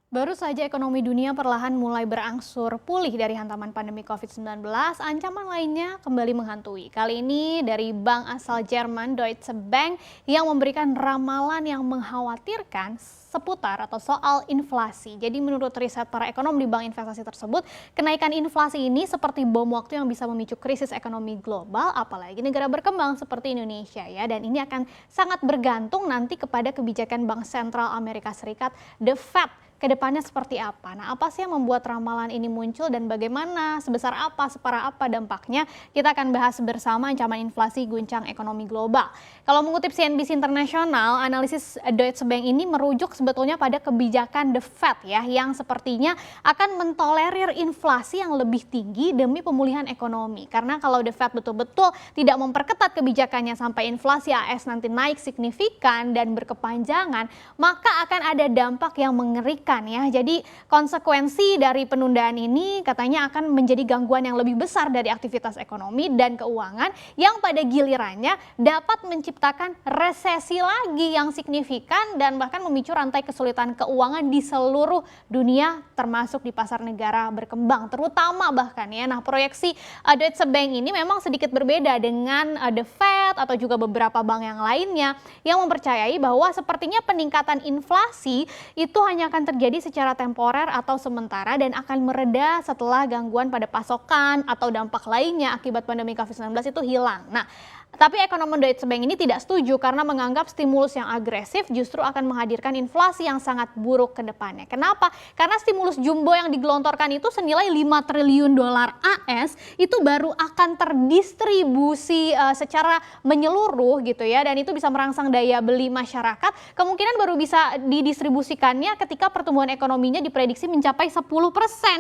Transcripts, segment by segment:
Baru saja ekonomi dunia perlahan mulai berangsur pulih dari hantaman pandemi COVID-19, ancaman lainnya kembali menghantui. Kali ini dari bank asal Jerman Deutsche Bank yang memberikan ramalan yang mengkhawatirkan seputar atau soal inflasi. Jadi menurut riset para ekonom di bank investasi tersebut, kenaikan inflasi ini seperti bom waktu yang bisa memicu krisis ekonomi global, apalagi negara berkembang seperti Indonesia ya. Dan ini akan sangat bergantung nanti kepada kebijakan Bank Sentral Amerika Serikat, The Fed. Kedepannya seperti apa? Nah, apa sih yang membuat ramalan ini muncul dan bagaimana, sebesar apa, separah apa dampaknya? Kita akan bahas bersama ancaman inflasi guncang ekonomi global. Kalau mengutip CNBC Internasional, analisis Deutsche Bank ini merujuk sebetulnya pada kebijakan The Fed ya, yang sepertinya akan mentolerir inflasi yang lebih tinggi demi pemulihan ekonomi. Karena kalau The Fed betul-betul tidak memperketat kebijakannya sampai inflasi AS nanti naik signifikan dan berkepanjangan, maka akan ada dampak yang mengerikan ya. Jadi konsekuensi dari penundaan ini katanya akan menjadi gangguan yang lebih besar dari aktivitas ekonomi dan keuangan yang pada gilirannya dapat menciptakan resesi lagi yang signifikan dan bahkan memicu rantai kesulitan keuangan di seluruh dunia termasuk di pasar negara berkembang terutama bahkan ya. Nah, proyeksi Deutsche Bank ini memang sedikit berbeda dengan The Fed atau juga beberapa bank yang lainnya yang mempercayai bahwa sepertinya peningkatan inflasi itu hanya akan terjadi secara temporer atau sementara dan akan mereda setelah gangguan pada pasokan atau dampak lainnya akibat pandemi COVID-19 itu hilang. Nah, tapi ekonom Deutsche Bank ini tidak setuju karena menganggap stimulus yang agresif justru akan menghadirkan inflasi yang sangat buruk ke depannya. Kenapa? Karena stimulus jumbo yang digelontorkan itu senilai 5 triliun dolar AS itu baru akan terdistribusi secara menyeluruh gitu ya, dan itu bisa merangsang daya beli masyarakat. Kemungkinan baru bisa didistribusikannya ketika pertumbuhan ekonominya diprediksi mencapai 10%.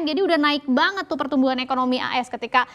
Jadi udah naik banget tuh pertumbuhan ekonomi AS ketika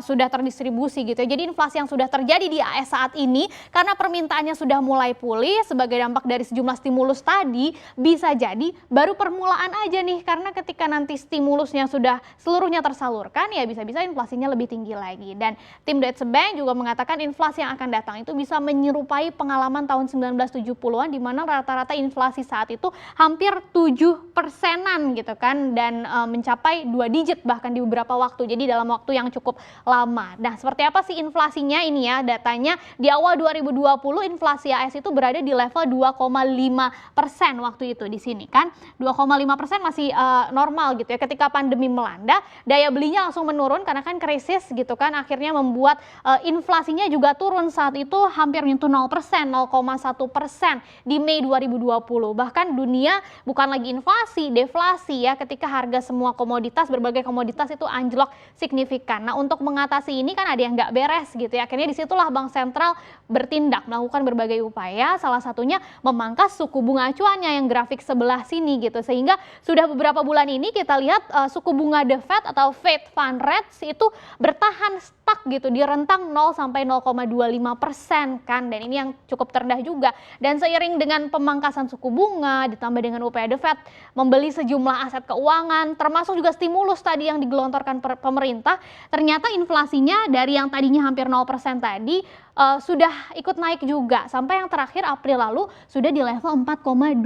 sudah terdistribusi gitu ya. Jadi inflasi yang sudah terjadi di AS saat ini karena permintaannya sudah mulai pulih sebagai dampak dari sejumlah stimulus tadi bisa jadi baru permulaan aja nih, karena ketika nanti stimulusnya sudah seluruhnya tersalurkan ya bisa-bisa inflasinya lebih tinggi lagi. Dan tim Deutsche Bank juga mengatakan inflasi yang akan datang itu bisa menyerupai pengalaman tahun 1970-an di mana rata-rata inflasi saat itu hampir 7%-an gitu kan, dan mencapai 2 digit bahkan di beberapa waktu. Jadi dalam waktu yang cukup lama. Nah, seperti apa sih inflasinya ini ya? Datanya di awal 2020 inflasi AS itu berada di level 2,5% waktu itu di sini kan. 2,5% masih normal gitu ya. Ketika pandemi melanda, daya belinya langsung menurun karena kan krisis gitu kan. Akhirnya membuat inflasinya juga turun saat itu hampir menyentuh 0%, 0,1% di Mei 2020. Bahkan dunia bukan lagi inflasi, deflasi ya, ketika harga semua komoditas, berbagai komoditas itu anjlok signifikan. Nah, untuk mengatasi ini kan ada yang nggak beres gitu ya. Akhirnya disitulah Bank Sentral bertindak, melakukan berbagai upaya, salah satunya memangkas suku bunga acuannya yang grafik sebelah sini gitu. Sehingga sudah beberapa bulan ini kita lihat suku bunga The Fed atau Fed Fund Rates itu bertahan stuck gitu di rentang 0 sampai 0,25% kan, dan ini yang cukup terendah juga. Dan seiring dengan pemangkasan suku bunga ditambah dengan upaya The Fed membeli sejumlah aset keuangan termasuk juga stimulus tadi yang digelontorkan pemerintah, ternyata inflasinya dari yang tadinya hampir 0% tadi sudah ikut naik juga sampai yang terakhir April lalu sudah di level 4,2%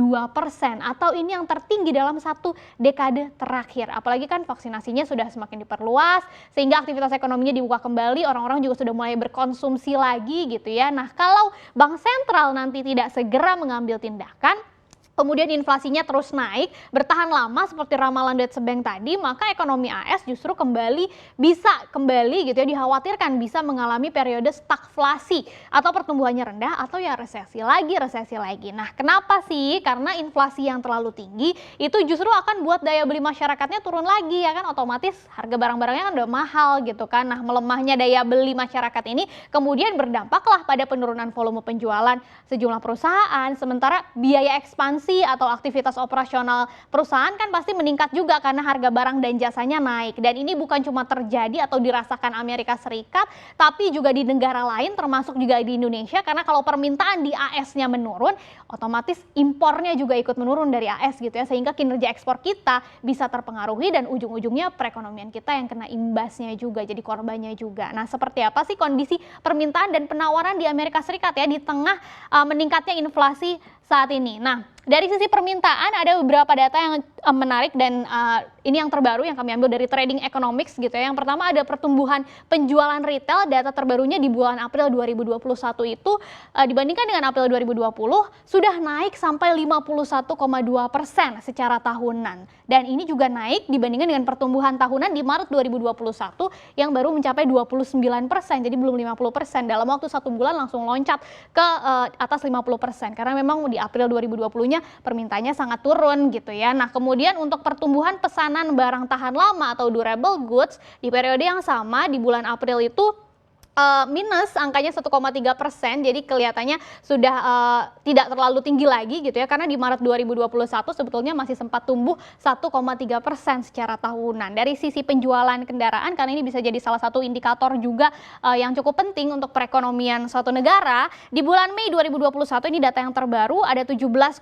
atau ini yang tertinggi dalam satu dekade terakhir. Apalagi kan vaksinasinya sudah semakin diperluas sehingga aktivitas ekonominya dibuka kembali, orang-orang juga sudah mulai berkonsumsi lagi gitu ya. Nah, kalau Bank Sentral nanti tidak segera mengambil tindakan, kemudian inflasinya terus naik, bertahan lama seperti ramalan Deutsche Bank tadi, maka ekonomi AS justru bisa kembali gitu ya, dikhawatirkan bisa mengalami periode stagflasi atau pertumbuhannya rendah atau ya resesi lagi. Nah, kenapa sih? Karena inflasi yang terlalu tinggi itu justru akan buat daya beli masyarakatnya turun lagi ya kan, otomatis harga barang-barangnya kan udah mahal gitu kan. Nah, melemahnya daya beli masyarakat ini kemudian berdampaklah pada penurunan volume penjualan sejumlah perusahaan, sementara biaya ekspansi atau aktivitas operasional perusahaan kan pasti meningkat juga karena harga barang dan jasanya naik. Dan ini bukan cuma terjadi atau dirasakan Amerika Serikat, tapi juga di negara lain termasuk juga di Indonesia, karena kalau permintaan di AS-nya menurun, otomatis impornya juga ikut menurun dari AS gitu ya, sehingga kinerja ekspor kita bisa terpengaruhi dan ujung-ujungnya perekonomian kita yang kena imbasnya juga, jadi korbannya juga. Nah, seperti apa sih kondisi permintaan dan penawaran di Amerika Serikat ya di tengah meningkatnya inflasi saat ini? Nah, dari sisi permintaan ada beberapa data yang menarik dan ini yang terbaru yang kami ambil dari Trading Economics gitu ya. Yang pertama ada pertumbuhan penjualan retail, data terbarunya di bulan April 2021 itu dibandingkan dengan April 2020 sudah naik sampai 51,2% secara tahunan. Dan ini juga naik dibandingkan dengan pertumbuhan tahunan di Maret 2021 yang baru mencapai 29%, jadi belum 50%. Dalam waktu 1 bulan langsung loncat ke atas 50%, karena memang di April 2020-nya permintaannya sangat turun gitu ya. Nah, kemudian untuk pertumbuhan pesanan barang tahan lama atau durable goods di periode yang sama di bulan April itu minus angkanya 1,3%, jadi kelihatannya sudah tidak terlalu tinggi lagi gitu ya, karena di Maret 2021 sebetulnya masih sempat tumbuh 1,3% secara tahunan. Dari sisi penjualan kendaraan, karena ini bisa jadi salah satu indikator juga yang cukup penting untuk perekonomian suatu negara, di bulan Mei 2021 ini data yang terbaru ada 17,7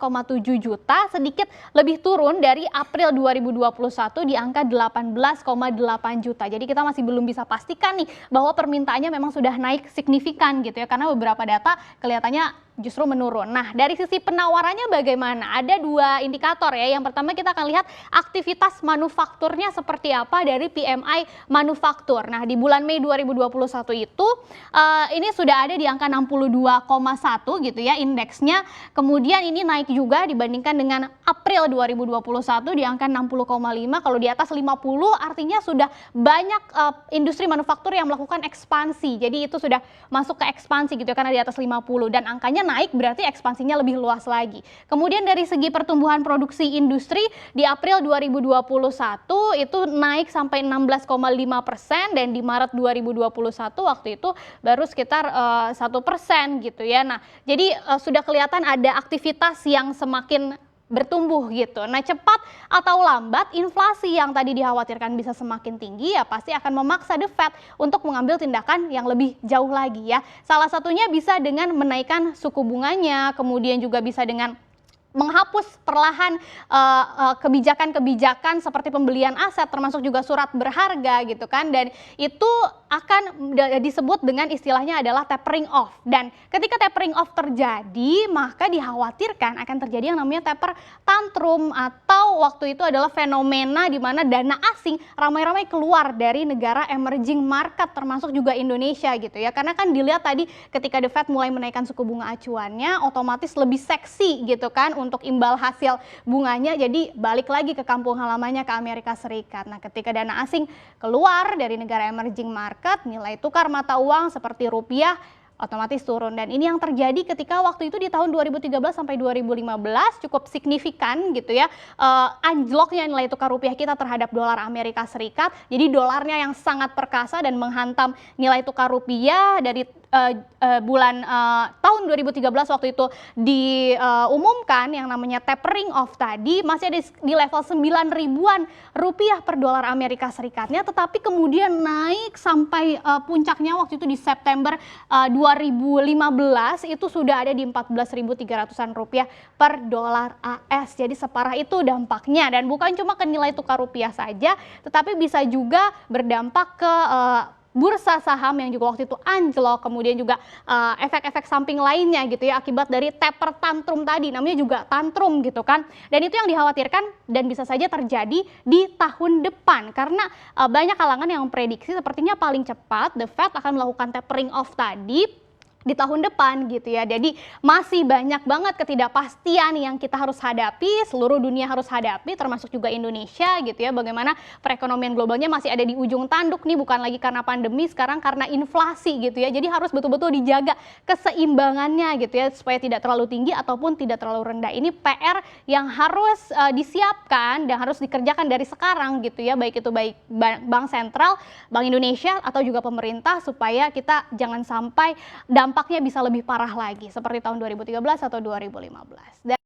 juta, sedikit lebih turun dari April 2021 di angka 18,8 juta. Jadi kita masih belum bisa pastikan nih bahwa permintaannya memang sudah naik signifikan gitu ya, karena beberapa data kelihatannya justru menurun. Nah, dari sisi penawarannya bagaimana? Ada 2 indikator ya. Yang pertama kita akan lihat aktivitas manufakturnya seperti apa dari PMI manufaktur. Nah, di bulan Mei 2021 itu ini sudah ada di angka 62,1 gitu ya indeksnya. Kemudian ini naik juga dibandingkan dengan April 2021 di angka 60,5. Kalau di atas 50 artinya sudah banyak industri manufaktur yang melakukan ekspansi. Jadi itu sudah masuk ke ekspansi gitu ya, karena di atas 50 dan angkanya naik berarti ekspansinya lebih luas lagi. Kemudian dari segi pertumbuhan produksi industri di April 2021 itu naik sampai 16,5% dan di Maret 2021 waktu itu baru sekitar 1% gitu ya. Nah, jadi sudah kelihatan ada aktivitas yang semakin bertumbuh gitu. Nah, cepat atau lambat inflasi yang tadi dikhawatirkan bisa semakin tinggi ya pasti akan memaksa The Fed untuk mengambil tindakan yang lebih jauh lagi ya. Salah satunya bisa dengan menaikkan suku bunganya, kemudian juga bisa dengan menghapus perlahan kebijakan-kebijakan seperti pembelian aset termasuk juga surat berharga gitu kan, dan itu akan disebut dengan istilahnya adalah tapering off. Dan ketika tapering off terjadi maka dikhawatirkan akan terjadi yang namanya taper tantrum, atau waktu itu adalah fenomena di mana dana asing ramai-ramai keluar dari negara emerging market termasuk juga Indonesia gitu ya, karena kan dilihat tadi ketika The Fed mulai menaikkan suku bunga acuannya otomatis lebih seksi gitu kan untuk imbal hasil bunganya, jadi balik lagi ke kampung halamannya ke Amerika Serikat. Nah, ketika dana asing keluar dari negara emerging market, nilai tukar mata uang seperti rupiah otomatis turun, dan ini yang terjadi ketika waktu itu di tahun 2013 sampai 2015 cukup signifikan gitu ya, anjloknya nilai tukar rupiah kita terhadap dolar Amerika Serikat. Jadi dolarnya yang sangat perkasa dan menghantam nilai tukar rupiah dari bulan tahun 2013 waktu itu diumumkan yang namanya tapering off tadi masih ada di level 9 ribuan rupiah per dolar Amerika Serikatnya, tetapi kemudian naik sampai puncaknya waktu itu di September 2015 itu sudah ada di 14.300-an rupiah per dolar AS. Jadi separah itu dampaknya, dan bukan cuma ke nilai tukar rupiah saja tetapi bisa juga berdampak ke bursa saham yang juga waktu itu anjlok, kemudian juga efek-efek samping lainnya gitu ya akibat dari taper tantrum tadi, namanya juga tantrum gitu kan. Dan itu yang dikhawatirkan dan bisa saja terjadi di tahun depan, karena banyak kalangan yang memprediksi sepertinya paling cepat The Fed akan melakukan tapering off tadi di tahun depan gitu ya. Jadi masih banyak banget ketidakpastian yang kita harus hadapi, seluruh dunia harus hadapi termasuk juga Indonesia gitu ya. Bagaimana perekonomian globalnya masih ada di ujung tanduk nih, bukan lagi karena pandemi, sekarang karena inflasi gitu ya. Jadi harus betul-betul dijaga keseimbangannya gitu ya supaya tidak terlalu tinggi ataupun tidak terlalu rendah. Ini PR yang harus disiapkan dan harus dikerjakan dari sekarang gitu ya, baik itu Bank Sentral, Bank Indonesia atau juga pemerintah, supaya kita jangan sampai dampaknya bisa lebih parah lagi seperti tahun 2013 atau 2015.